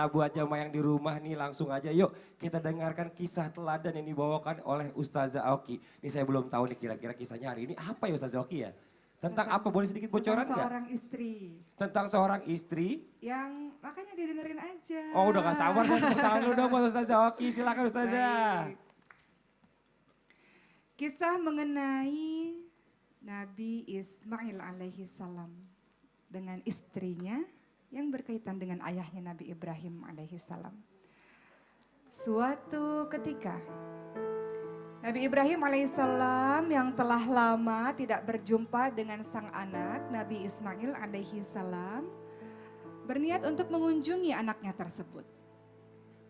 Nah, buat jamaah yang di rumah nih langsung aja yuk kita dengarkan kisah teladan yang dibawakan oleh Ustazah Oki. Ini saya belum tahu nih kira-kira kisahnya hari ini apa ya Ustazah Oki ya? Tentang apa? Boleh sedikit bocoran tentang nggak? seorang istri Tentang seorang istri. yang makanya didengerin aja. Oh udah gak sabar saya tepuk tangan dulu dong buat Ustazah Oki. Silakan Ustazah. Baik. Kisah mengenai Nabi Ismail alaihi salam dengan istrinya yang berkaitan dengan ayahnya Nabi Ibrahim alaihi salam. Suatu ketika Nabi Ibrahim alaihissalam yang telah lama tidak berjumpa dengan sang anak Nabi Ismail alaihissalam berniat untuk mengunjungi anaknya tersebut.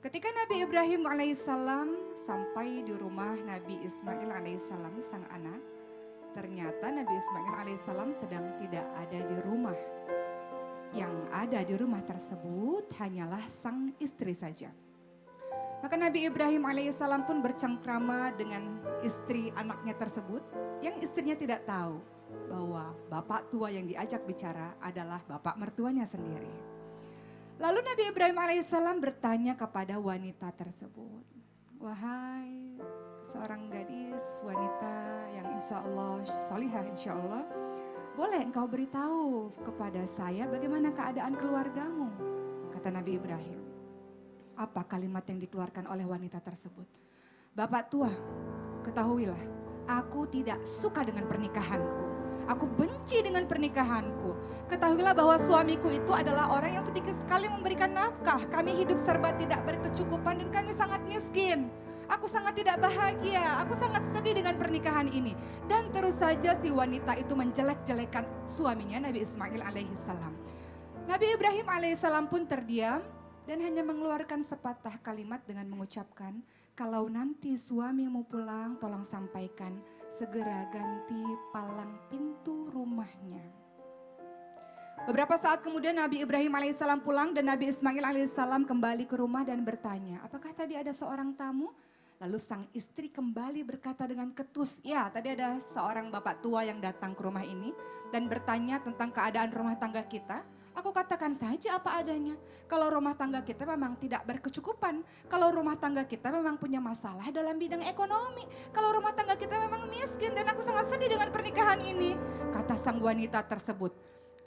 Ketika Nabi Ibrahim alaihissalam sampai di rumah Nabi Ismail alaihissalam sang anak, ternyata Nabi Ismail alaihissalam sedang tidak ada di rumah. Yang ada di rumah tersebut hanyalah sang istri saja. Maka Nabi Ibrahim alaihissalam pun bercengkrama dengan istri anaknya tersebut yang istrinya tidak tahu bahwa bapak tua yang diajak bicara adalah bapak mertuanya sendiri. Lalu Nabi Ibrahim alaihissalam bertanya kepada wanita tersebut, wahai seorang gadis wanita yang insya Allah solihah insya Allah, boleh engkau beritahu kepada saya bagaimana keadaan keluargamu? Kata Nabi Ibrahim. Apa kalimat yang dikeluarkan oleh wanita tersebut? Bapak tua, ketahuilah, aku tidak suka dengan pernikahanku. Aku benci dengan pernikahanku. Ketahuilah bahwa suamiku itu adalah orang yang sedikit sekali memberikan nafkah. Kami hidup serba tidak berkecukupan dan kami sangat miskin. Aku sangat tidak bahagia, aku sangat sedih dengan pernikahan ini. Dan terus saja si wanita itu menjelek-jelekan suaminya Nabi Ismail alaihissalam. Nabi Ibrahim alaihissalam pun terdiam dan hanya mengeluarkan sepatah kalimat dengan mengucapkan, kalau nanti suamimu pulang tolong sampaikan segera ganti palang pintu rumahnya. Beberapa saat kemudian Nabi Ibrahim alaihissalam pulang dan Nabi Ismail alaihissalam kembali ke rumah dan bertanya, apakah tadi ada seorang tamu? Lalu sang istri kembali berkata dengan ketus, ya tadi ada seorang bapak tua yang datang ke rumah ini dan bertanya tentang keadaan rumah tangga kita. Aku katakan saja apa adanya. Kalau rumah tangga kita memang tidak berkecukupan. Kalau rumah tangga kita memang punya masalah dalam bidang ekonomi. Kalau rumah tangga kita memang miskin dan aku sangat sedih dengan pernikahan ini. Kata sang wanita tersebut.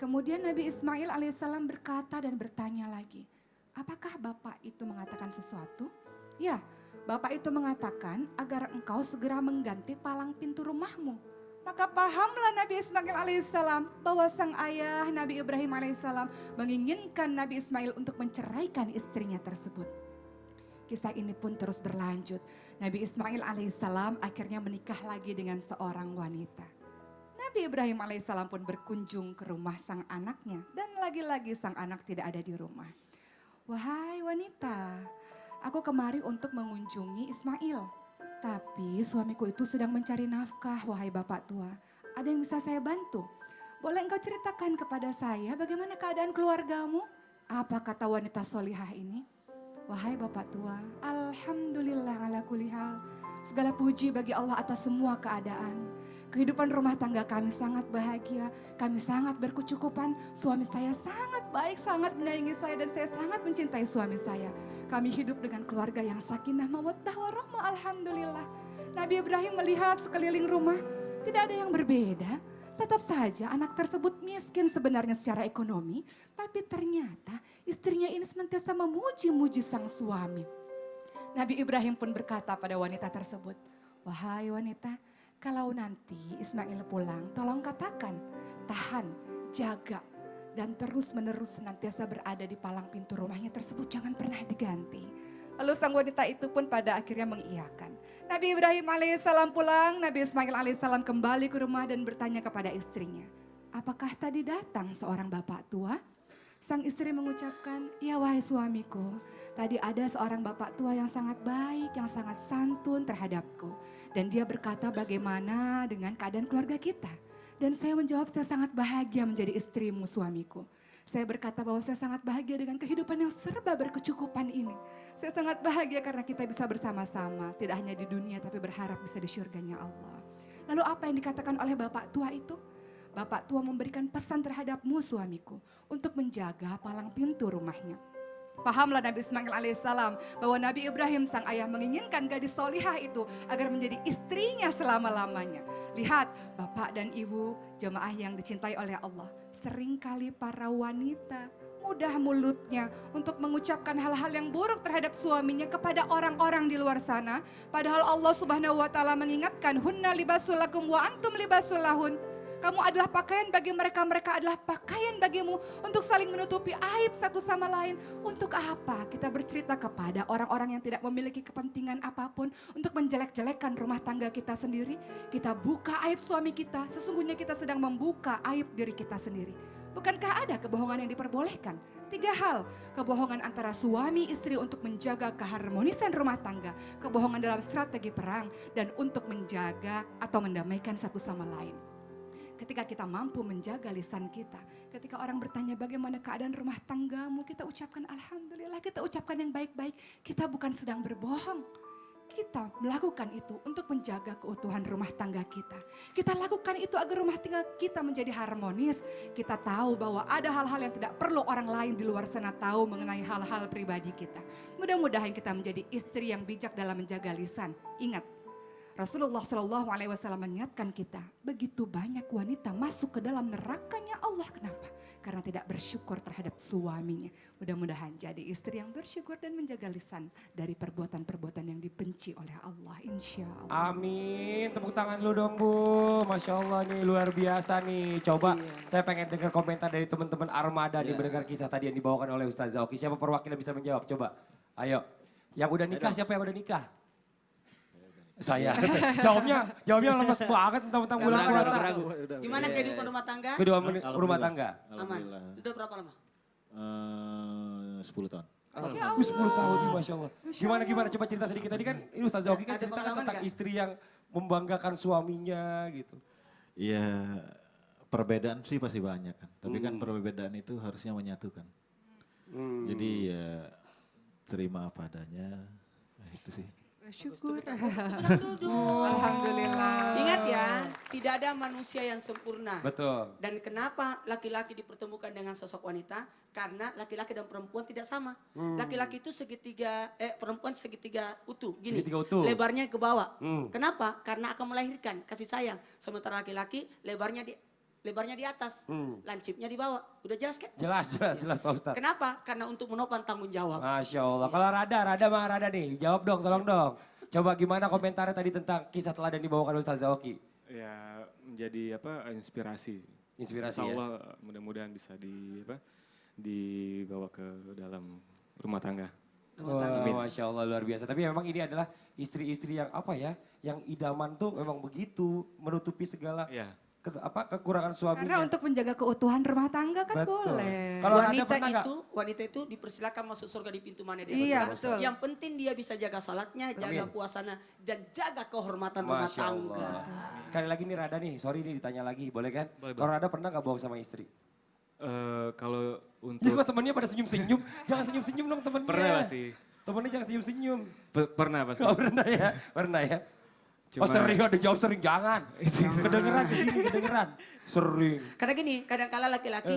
Kemudian Nabi Ismail alaihissalam berkata dan bertanya lagi. Apakah bapak itu mengatakan sesuatu? Ya, bapak itu mengatakan agar engkau segera mengganti palang pintu rumahmu. Maka pahamlah Nabi Ismail alaihissalam bahwa sang ayah Nabi Ibrahim alaihissalam menginginkan Nabi Ismail untuk menceraikan istrinya tersebut. Kisah ini pun terus berlanjut. Nabi Ismail alaihissalam akhirnya menikah lagi dengan seorang wanita. Nabi Ibrahim alaihissalam pun berkunjung ke rumah sang anaknya dan lagi-lagi sang anak tidak ada di rumah. Wahai wanita, aku kemari untuk mengunjungi Ismail. Tapi suamiku itu sedang mencari nafkah, wahai bapak tua. Ada yang bisa saya bantu? Boleh engkau ceritakan kepada saya bagaimana keadaan keluargamu? Apa kata wanita solihah ini? Wahai bapak tua, alhamdulillah ala kulli hal. Segala puji bagi Allah atas semua keadaan. Kehidupan rumah tangga kami sangat bahagia, kami sangat berkecukupan. Suami saya sangat baik, sangat menyayangi saya dan saya sangat mencintai suami saya. Kami hidup dengan keluarga yang sakinah mawaddah warahmah, alhamdulillah. Nabi Ibrahim melihat sekeliling rumah, tidak ada yang berbeda. Tetap saja anak tersebut miskin sebenarnya secara ekonomi, tapi ternyata istrinya ini senantiasa memuji-muji sang suami. Nabi Ibrahim pun berkata pada wanita tersebut, wahai wanita, kalau nanti Ismail pulang, tolong katakan, tahan, jaga, dan terus-menerus senantiasa berada di palang pintu rumahnya tersebut, jangan pernah diganti. Lalu sang wanita itu pun pada akhirnya mengiyakan. Nabi Ibrahim alaihissalam pulang, Nabi Ismail alaihissalam kembali ke rumah dan bertanya kepada istrinya, apakah tadi datang seorang bapak tua? Sang istri mengucapkan, ya wahai suamiku, tadi ada seorang bapak tua yang sangat baik, yang sangat santun terhadapku. Dan dia berkata bagaimana dengan keadaan keluarga kita. Dan saya menjawab, saya sangat bahagia menjadi istrimu suamiku. Saya berkata bahwa saya sangat bahagia dengan kehidupan yang serba berkecukupan ini. Saya sangat bahagia karena kita bisa bersama-sama, tidak hanya di dunia tapi berharap bisa di syurganya Allah. Lalu apa yang dikatakan oleh bapak tua itu? Bapak tua memberikan pesan terhadapmu suamiku untuk menjaga palang pintu rumahnya. Pahamlah Nabi Ismail alaihissalam bahwa Nabi Ibrahim sang ayah menginginkan gadis solihah itu agar menjadi istrinya selama-lamanya. Lihat bapak dan ibu jemaah yang dicintai oleh Allah. Seringkali para wanita mudah mulutnya untuk mengucapkan hal-hal yang buruk terhadap suaminya kepada orang-orang di luar sana. Padahal Allah Subhanahu wa taala mengingatkan, hunna libasul lakum wa antum libasul lahun. Kamu adalah pakaian bagi mereka, mereka adalah pakaian bagimu untuk saling menutupi aib satu sama lain. Untuk apa kita bercerita kepada orang-orang yang tidak memiliki kepentingan apapun untuk menjelek-jelekan rumah tangga kita sendiri? Kita buka aib suami kita, sesungguhnya kita sedang membuka aib diri kita sendiri. Bukankah ada kebohongan yang diperbolehkan? 3 hal, kebohongan antara suami istri untuk menjaga keharmonisan rumah tangga, kebohongan dalam strategi perang, dan untuk menjaga atau mendamaikan satu sama lain. Ketika kita mampu menjaga lisan kita, ketika orang bertanya bagaimana keadaan rumah tanggamu, kita ucapkan alhamdulillah, kita ucapkan yang baik-baik, kita bukan sedang berbohong. Kita melakukan itu untuk menjaga keutuhan rumah tangga kita. Kita lakukan itu agar rumah tangga kita menjadi harmonis. Kita tahu bahwa ada hal-hal yang tidak perlu orang lain di luar sana tahu mengenai hal-hal pribadi kita. Mudah-mudahan kita menjadi istri yang bijak dalam menjaga lisan. Ingat, Rasulullah Shallallahu Alaihi Wasallam mengingatkan kita, begitu banyak wanita masuk ke dalam nerakanya Allah. Kenapa? Karena tidak bersyukur terhadap suaminya. Mudah-mudahan jadi istri yang bersyukur dan menjaga lisan dari perbuatan-perbuatan yang dibenci oleh Allah. Insya Allah. Amin, tepuk tangan dulu dong Bu. Masya Allah nih luar biasa nih. Coba saya pengen dengar komentar dari teman-teman Armada nih mendengar kisah tadi yang dibawakan oleh Ustazah Oki. Siapa perwakilan bisa menjawab? Coba, ayo. Yang udah nikah, siapa yang udah nikah? Saya. Jawabnya lemes banget tentang bulan puasa. Gimana kehidupan rumah tangga? Kedua rumah tangga. Aman. Sudah berapa lama? 10 tahun. 10 tahun nih Masya Allah. Gimana coba cerita sedikit tadi kan ini Ustazah Oki kan Ada cerita pengalaman tentang nggak? istri yang membanggakan suaminya gitu. Iya, perbedaan sih pasti banyak kan. Tapi kan perbedaan itu harusnya menyatukan. Jadi ya terima apa adanya. Nah, itu sih. Bersyukur. Duduk. Alhamdulillah. Ingat ya, tidak ada manusia yang sempurna. Betul. Dan kenapa laki-laki dipertemukan dengan sosok wanita? Karena laki-laki dan perempuan tidak sama. Laki-laki itu perempuan segitiga utuh. Gini, Segitiga utuh. lebarnya ke bawah. Kenapa? Karena akan melahirkan kasih sayang. Sementara laki-laki lebarnya di atas, lancipnya di bawah. Udah jelas kan? Jelas Pak Ustadz. Kenapa? Karena untuk menopang tanggung jawab. Masya Allah. Kalau Rada nih, jawab dong, tolong dong. Coba gimana komentarnya tadi tentang kisah teladan dibawakan Ustazah Oki? Ya menjadi inspirasi. Inspirasi Insya ya? Allah mudah-mudahan bisa dibawa ke dalam rumah tangga. Wah, Masya Allah luar biasa. Tapi memang ini adalah istri-istri yang yang idaman tuh memang begitu, menutupi segala Ya. kekurangan suaminya. Karena untuk menjaga keutuhan rumah tangga kan Betul. boleh. Kalau Rada pernah nggak? Wanita itu dipersilakan masuk surga di pintu mana dia Iya, suka. betul. Yang penting dia bisa jaga salatnya, jaga Amin. puasanya, dan jaga kehormatan rumah Masya tangga. Allah. Sekali lagi nih Rada nih, sorry nih ditanya lagi, boleh kan? Boleh, Kalau Rada pernah nggak bohong sama istri? Kalau Ini untuk kok temennya pada senyum-senyum? Jangan senyum-senyum dong temennya. pernah pasti. Temennya jangan senyum-senyum. Pernah pasti. Oh pernah ya? Pernah ya? Oh sering, ada jawab sering, jangan. Kedengeran di sini, kedengeran. Sering. Karena gini, kadang-kala laki-laki,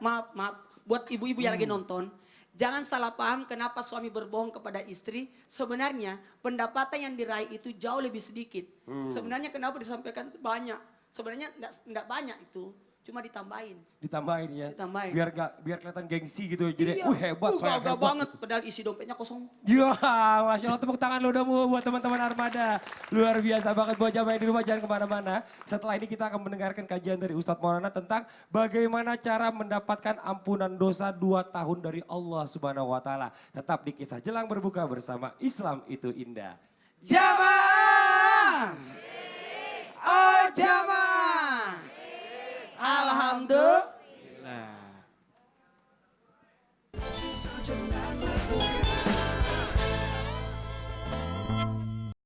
maaf, buat ibu-ibu yang lagi nonton, jangan salah paham kenapa suami berbohong kepada istri. Sebenarnya pendapatan yang diraih itu jauh lebih sedikit. Sebenarnya kenapa disampaikan banyak? Sebenarnya enggak banyak itu, cuma ditambahin. Ditambahin ya. Ditambahin. Biar kelihatan gengsi gitu. Jadi hebat, saya gagah hebat. banget, padahal isi dompetnya kosong. Ya, Masya Allah tepuk tangan lu dong Bu, buat teman-teman Armada. Luar biasa banget buat jamaah di rumah, jangan kemana-mana. Setelah ini kita akan mendengarkan kajian dari Ustadz Maulana tentang bagaimana cara mendapatkan ampunan dosa 2 tahun dari Allah Subhanahu wa Ta'ala. Tetap di kisah jelang berbuka bersama Islam itu indah. Jamaah! Oh jamaah! Alhamdulillah.